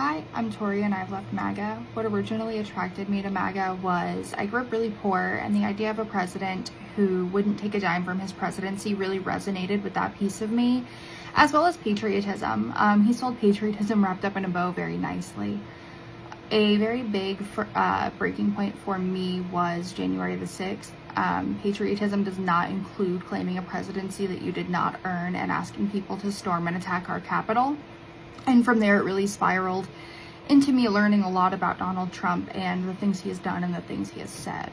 Hi, I'm Tori and I've left MAGA. What originally attracted me to MAGA was I grew up really poor, and the idea of a president who wouldn't take a dime from his presidency really resonated with that piece of me, as well as patriotism. He sold patriotism wrapped up in a bow very nicely. A very big breaking point for me was January the 6th. Patriotism does not include claiming a presidency that you did not earn and asking people to storm and attack our Capitol. And from there, it really spiraled into me learning a lot about Donald Trump and the things he has done and the things he has said.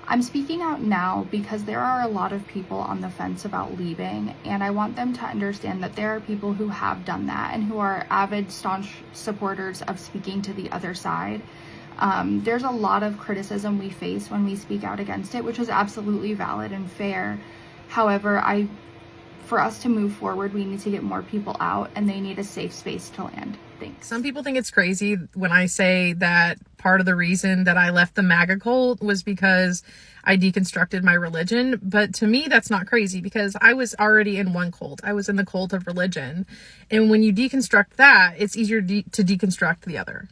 I'm speaking out now because there are a lot of people on the fence about leaving, and I want them to understand that there are people who have done that and who are avid, staunch supporters of speaking to the other side. There's a lot of criticism we face when we speak out against it, which is absolutely valid and fair. However, for us to move forward, we need to get more people out, and they need a safe space to land. Thanks. Some people think it's crazy when I say that part of the reason that I left the MAGA cult was because I deconstructed my religion. But to me, that's not crazy because I was already in one cult. I was in the cult of religion. And when you deconstruct that, it's easier to deconstruct the other.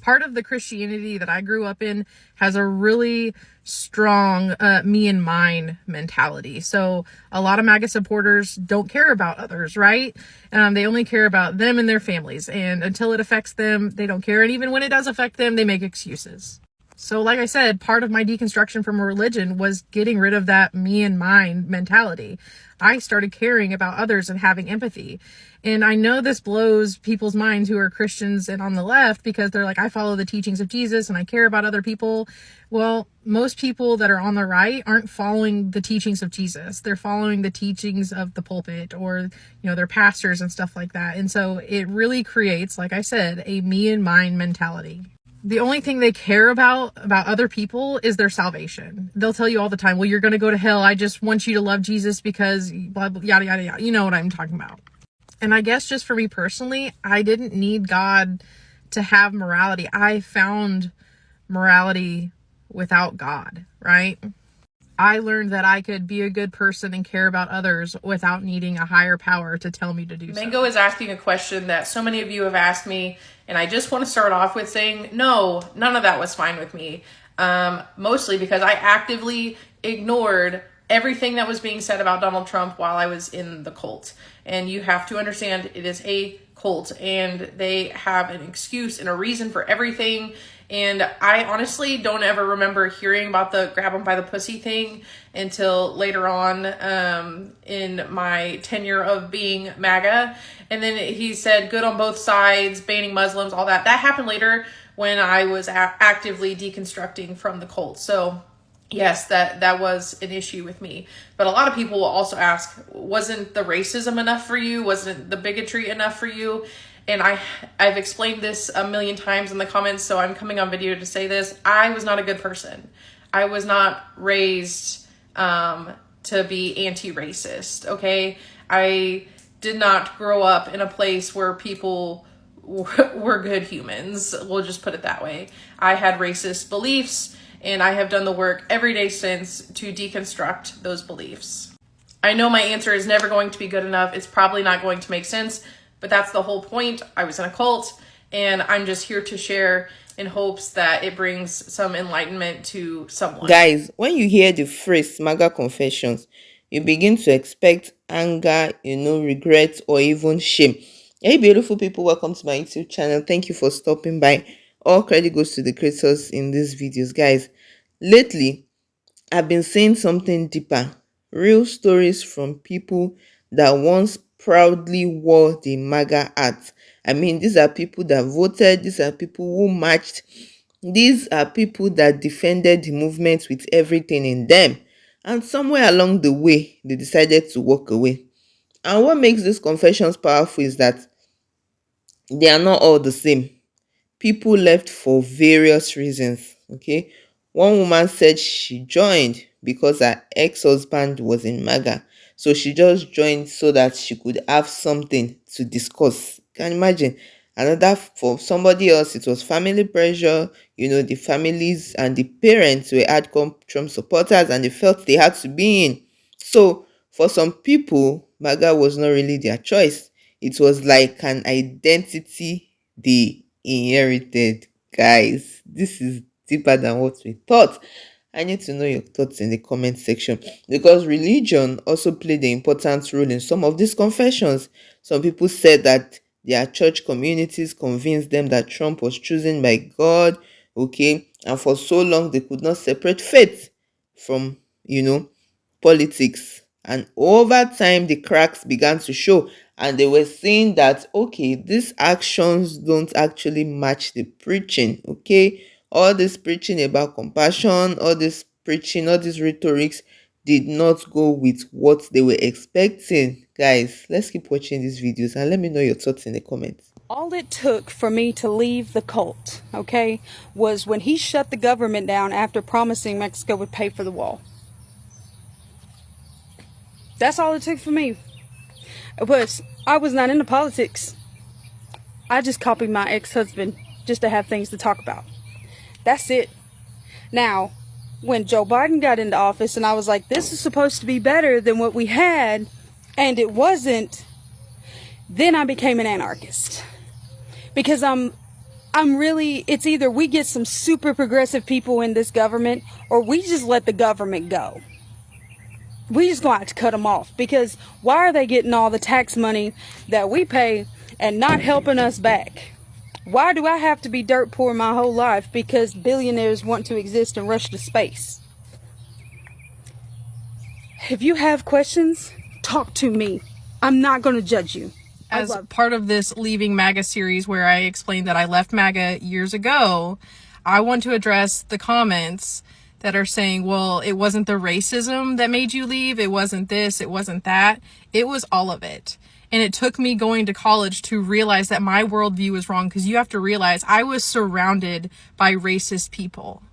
Part of the Christianity that I grew up in has a really strong me and mine mentality. So a lot of MAGA supporters don't care about others, right? They only care about them and their families. And until it affects them, they don't care. And even when it does affect them, they make excuses. So like I said, part of my deconstruction from religion was getting rid of that me and mine mentality. I started caring about others and having empathy. And I know this blows people's minds who are Christians and on the left because they're like, I follow the teachings of Jesus and I care about other people. Well, most people that are on the right aren't following the teachings of Jesus. They're following the teachings of the pulpit or, their pastors and stuff like that. And so it really creates, like I said, a me and mine mentality. The only thing they care about other people is their salvation. They'll tell you all the time, well, you're going to go to hell. I just want you to love Jesus because blah, blah, yada, yada, yada. You know what I'm talking about. And I guess just for me personally, I didn't need God to have morality. I found morality without God, right? I learned that I could be a good person and care about others without needing a higher power to tell me to do so. Mango is asking a question that so many of you have asked me, and I just want to start off with saying, no, none of that was fine with me. Mostly because I actively ignored everything that was being said about Donald Trump while I was in the cult. And you have to understand it is a cult and they have an excuse and a reason for everything. And I honestly don't ever remember hearing about the grab them by the pussy thing until later on in my tenure of being MAGA. And then he said good on both sides, banning Muslims, all that. That happened later when I was actively deconstructing from the cult. So yes, that was an issue with me. But a lot of people will also ask, wasn't the racism enough for you? Wasn't the bigotry enough for you? And I've explained this a million times in the comments, so I'm coming on video to say this. I was not a good person. I was not raised to be anti-racist, okay? I did not grow up in a place where people were good humans. We'll just put it that way. I had racist beliefs, and I have done the work every day since to deconstruct those beliefs. I know my answer is never going to be good enough. It's probably not going to make sense, but that's the whole point. I was in a cult, and I'm just here to share in hopes that it brings some enlightenment to someone. Guys, when you hear the phrase MAGA confessions, you begin to expect anger, regret, or even shame. Hey, beautiful people, welcome to my YouTube channel. Thank you for stopping by. All credit goes to the creators in these videos. Guys, lately, I've been seeing something deeper. Real stories from people that once proudly wore the MAGA hat. I mean, these are people that voted. These are people who marched. These are people that defended the movement with everything in them. And somewhere along the way, they decided to walk away. And what makes these confessions powerful is that they are not all the same. People left for various reasons, okay? One woman said she joined because her ex-husband was in MAGA. So she just joined so that she could have something to discuss. Can you imagine? Another, for somebody else, it was family pressure. The families and the parents were hardcore Trump supporters and they felt they had to be in. So for some people, MAGA was not really their choice. It was like an identity they inherited. Guys, this is deeper than what we thought. I need to know your thoughts in the comment section, because religion also played an important role in some of these confessions. Some people said that their church communities convinced them that Trump was chosen by God, okay, and for so long they could not separate faith from, politics. And over time, the cracks began to show, and they were saying that, okay, these actions don't actually match the preaching, okay? All this preaching about compassion, all this preaching, all these rhetorics did not go with what they were expecting. Guys, let's keep watching these videos and let me know your thoughts in the comments. All it took for me to leave the cult, okay, was when he shut the government down after promising Mexico would pay for the wall. That's all it took for me. I was not into politics. I just copied my ex-husband just to have things to talk about. That's it. Now, when Joe Biden got into office and I was like, this is supposed to be better than what we had, and it wasn't, then I became an anarchist. Because it's either we get some super progressive people in this government or we just let the government go. We just gonna have to cut them off, because why are they getting all the tax money that we pay and not helping us back? Why do I have to be dirt poor my whole life because billionaires want to exist and rush to space? If you have questions, talk to me. I'm not gonna judge you. As part of this Leaving MAGA series, where I explained that I left MAGA years ago, I want to address the comments that are saying, well, it wasn't the racism that made you leave, it wasn't this, it wasn't that. It was all of it. And it took me going to college to realize that my worldview was wrong, because you have to realize I was surrounded by racist people.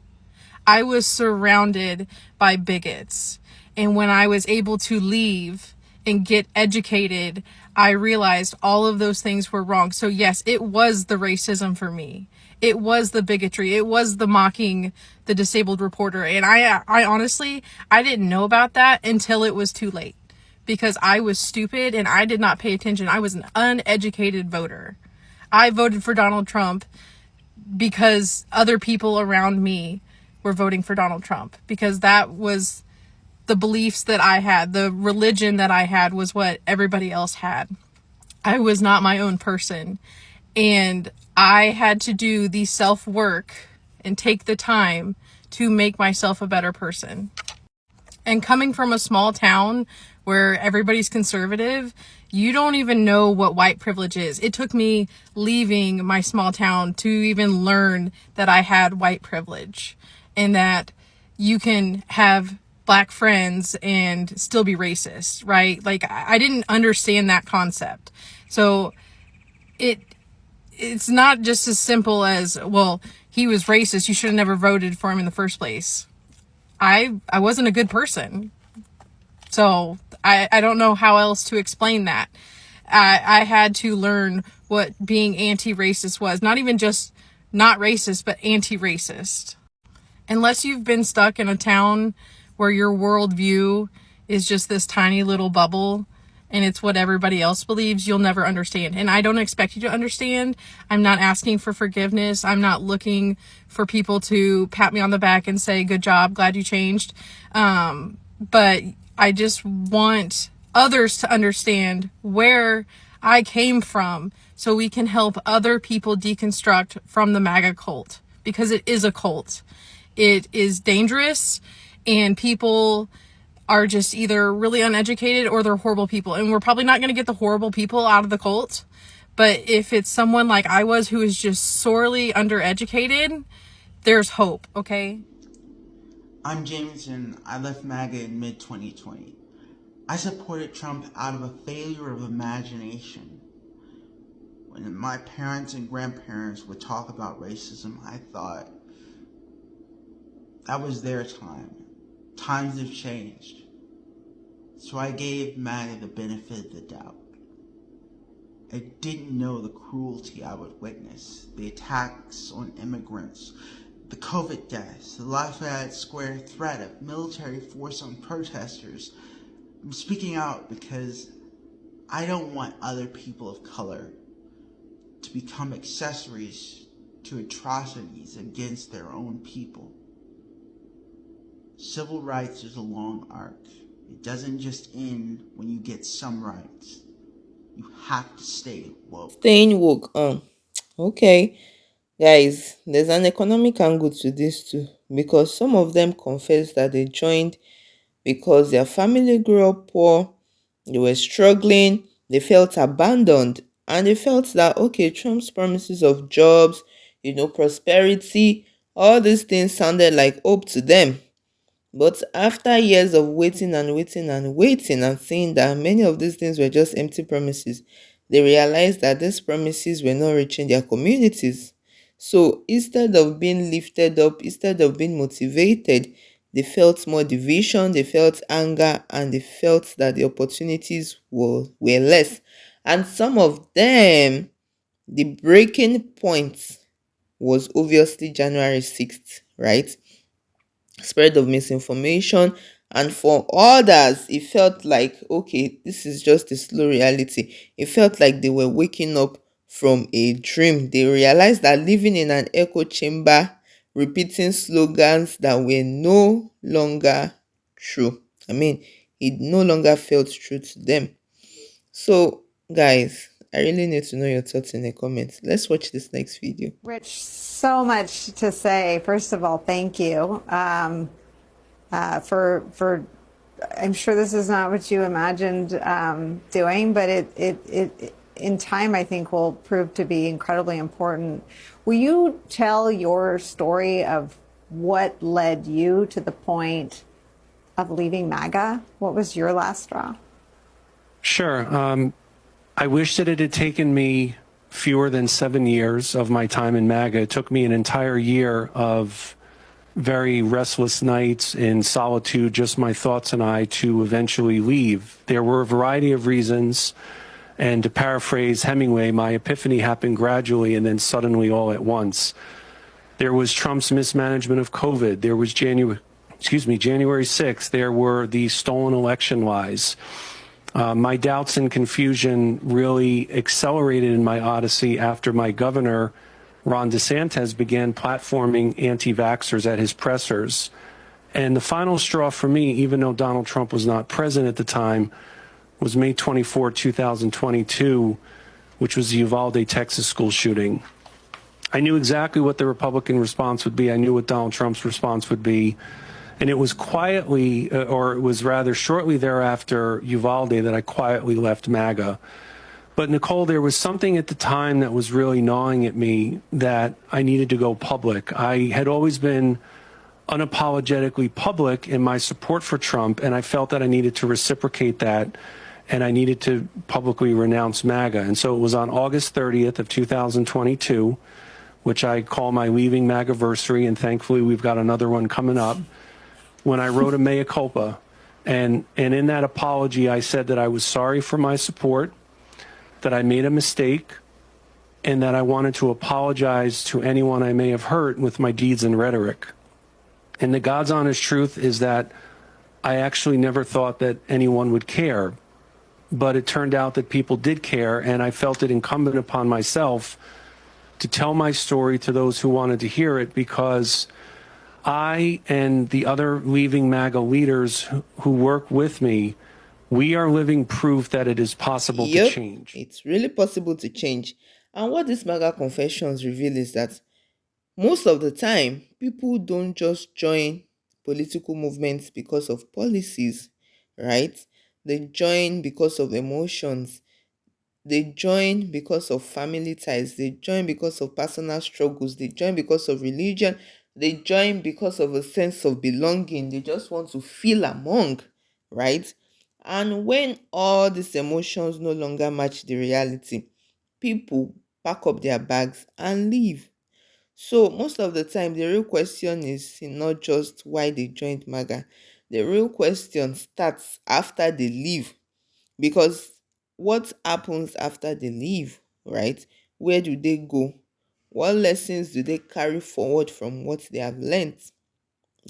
I was surrounded by bigots. And when I was able to leave and get educated, I realized all of those things were wrong. So yes, it was the racism for me. It was the bigotry. It was the mocking the disabled reporter. And I honestly, I didn't know about that until it was too late, because I was stupid and I did not pay attention. I was an uneducated voter. I voted for Donald Trump because other people around me were voting for Donald Trump, because that was the beliefs that I had. The religion that I had was what everybody else had. I was not my own person. And I had to do the self-work and take the time to make myself a better person. And coming from a small town where everybody's conservative, you don't even know what white privilege is. It took me leaving my small town to even learn that I had white privilege, and that you can have Black friends and still be racist, right? Like, I didn't understand that concept. So it's not just as simple as, well, he was racist, you should have never voted for him in the first place. I wasn't a good person. So I don't know how else to explain that. I had to learn what being anti-racist was. Not even just not racist, but anti-racist. Unless you've been stuck in a town where your worldview is just this tiny little bubble and it's what everybody else believes, you'll never understand. And I don't expect you to understand. I'm not asking for forgiveness. I'm not looking for people to pat me on the back and say, good job, glad you changed. But I just want others to understand where I came from, so we can help other people deconstruct from the MAGA cult, because it is a cult. It is dangerous, and people are just either really uneducated or they're horrible people. And we're probably not going to get the horrible people out of the cult. But if it's someone like I was, who is just sorely undereducated, there's hope, okay? I'm James, and I left MAGA in mid-2020. I supported Trump out of a failure of imagination. When my parents and grandparents would talk about racism, I thought that was their time. Times have changed. So I gave MAGA the benefit of the doubt. I didn't know the cruelty I would witness, the attacks on immigrants, the COVID deaths, the Lafayette Square threat of military force on protesters. I'm speaking out because I don't want other people of color to become accessories to atrocities against their own people. Civil rights is a long arc. It doesn't just end when you get some rights. You have to stay woke. Staying woke. Okay. Guys, there's an economic angle to this too, because some of them confess that they joined because their family grew up poor, they were struggling, they felt abandoned, and they felt that, okay, Trump's promises of jobs, prosperity, all these things sounded like hope to them. But after years of waiting and waiting and waiting and seeing that many of these things were just empty promises, they realized that these promises were not reaching their communities. So instead of being lifted up, instead of being motivated, they felt more division, they felt anger, and they felt that the opportunities were less. And some of them, the breaking point was obviously January 6th, right? Spread of misinformation, and for others it felt like, okay, this is just a slow reality. It felt like they were waking up from a dream. They realized that living in an echo chamber, repeating slogans that were no longer true. I mean, it no longer felt true to them. So guys, I really need to know your thoughts in the comments. Let's watch this next video. Rich, so much to say. First of all, thank you for. I'm sure this is not what you imagined doing, but it in time I think will prove to be incredibly important. Will you tell your story of what led you to the point of leaving MAGA? What was your last straw? Sure. I wish that it had taken me fewer than 7 years of my time in MAGA. It took me an entire year of very restless nights in solitude, just my thoughts and I, to eventually leave. There were a variety of reasons, and to paraphrase Hemingway, my epiphany happened gradually and then suddenly all at once. There was Trump's mismanagement of COVID. There was January 6th. There were the stolen election lies. My doubts and confusion really accelerated in my odyssey after my governor, Ron DeSantis, began platforming anti-vaxxers at his pressers. And the final straw for me, even though Donald Trump was not present at the time, was May 24, 2022, which was the Uvalde, Texas school shooting. I knew exactly what the Republican response would be. I knew what Donald Trump's response would be. And it was quietly, or it was rather shortly thereafter Uvalde, that I quietly left MAGA. But Nicole, there was something at the time that was really gnawing at me that I needed to go public. I had always been unapologetically public in my support for Trump, and I felt that I needed to reciprocate that, and I needed to publicly renounce MAGA. And so it was on August 30th of 2022, which I call my leaving MAGAversary, and thankfully we've got another one coming up, when I wrote a mea culpa. And in that apology, I said that I was sorry for my support, that I made a mistake, and that I wanted to apologize to anyone I may have hurt with my deeds and rhetoric. And the God's honest truth is that I actually never thought that anyone would care. But it turned out that people did care, and I felt it incumbent upon myself to tell my story to those who wanted to hear it, because I and the other leaving MAGA leaders who work with me, we are living proof that it is possible to change. It's really possible to change. And what these MAGA confessions reveal is that most of the time, people don't just join political movements because of policies, right? They join because of emotions. They join because of family ties. They join because of personal struggles. They join because of religion. They join because of a sense of belonging. They just want to feel among, right? And when all these emotions no longer match the reality, people pack up their bags and leave. So most of the time, the real question is not just why they joined MAGA. The real question starts after they leave, because what happens after they leave, right? Where do they go? What lessons do they carry forward from what they have learned,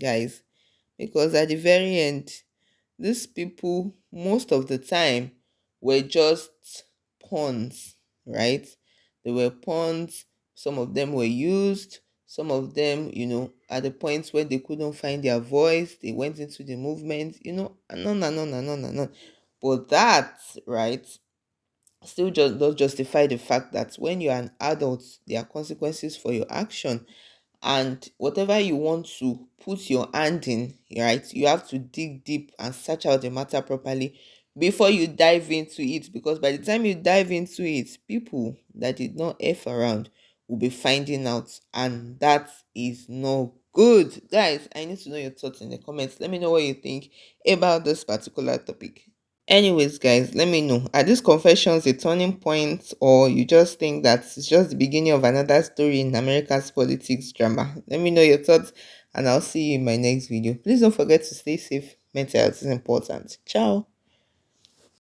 guys? Because at the very end, these people, most of the time, were just pawns, right? There were pawns, some of them were used, some of them, at the points where they couldn't find their voice, they went into the movement, and on and on and on and on. But that, right, still just does justify the fact that when you're an adult, there are consequences for your action. And whatever you want to put your hand in, right, you have to dig deep and search out the matter properly before you dive into it, because by the time you dive into it, people that did not F around will be finding out, and that is no good. Guys, I need to know your thoughts in the comments. Let me know what you think about this particular topic. Anyways, guys, let me know. Are these confessions a turning point, or you just think that it's just the beginning of another story in America's politics drama? Let me know your thoughts, and I'll see you in my next video. Please don't forget to stay safe. Mental health is important. Ciao.